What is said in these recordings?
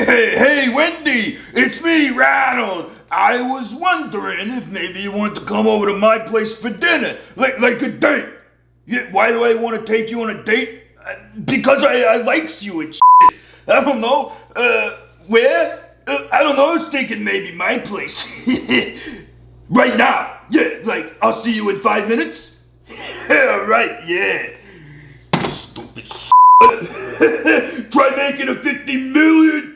Hey, Wendy, it's me, Ronald. I was wondering if maybe you wanted to come over to my place for dinner, like a date. Yeah, why do I want to take you on a date? Because I likes you and shit. I don't know. Where? I don't know. I was thinking maybe my place. Right now. Yeah, like I'll see you in 5 minutes. Yeah, right. Yeah. Stupid. Try making a $50 million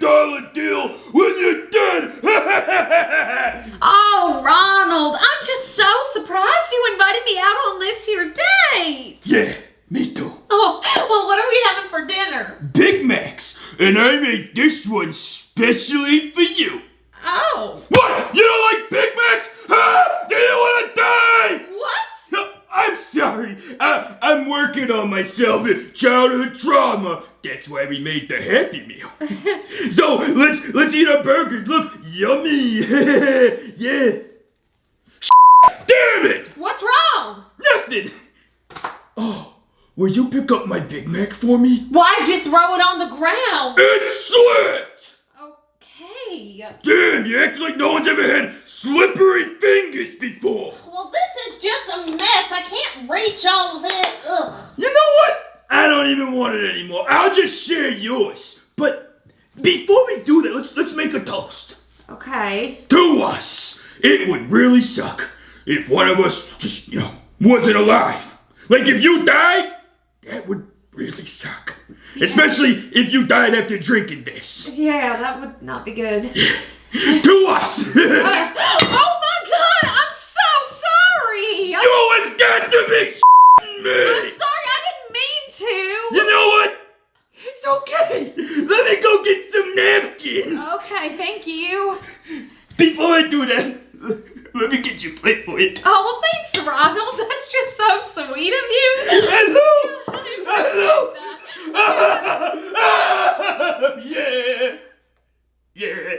deal when you're dead! Oh, Ronald, I'm just so surprised you invited me out on this here date! Yeah, me too. Oh, well, what are we having for dinner? Big Macs, and I made this one specially for you. Oh. What? You don't like Big Macs? Huh? Do you want to die? What? I'm sorry. I'm working on myself. Childhood trauma. That's why we made the Happy Meal. So let's eat our burgers. Look, yummy. Yeah. Damn it! What's wrong? Nothing. Oh, will you pick up my Big Mac for me? Why'd you throw it on the ground? It slipped. Okay. Damn, you act like no one's ever had slippery fingers before. Well, this is just a mess. I can't reach all of it. Ugh. You know what? I don't even want it anymore. I'll just share yours. But before we do that, let's make a toast. Okay. To us. It would really suck if one of us just, wasn't alive. Like if you died, that would really suck. Yeah. Especially if you died after drinking this. Yeah, that would not be good. To us. Yes. Oh my God, I'm so sorry. You have got to be me. I'm sorry, I didn't mean to. You know what? It's okay. Let me go get some napkins. Okay, thank you. Before I do that, let me get you a plate for it. Oh, well, thanks, Ronald. That's just so sweet of you. Hello. Yeah. Yeah.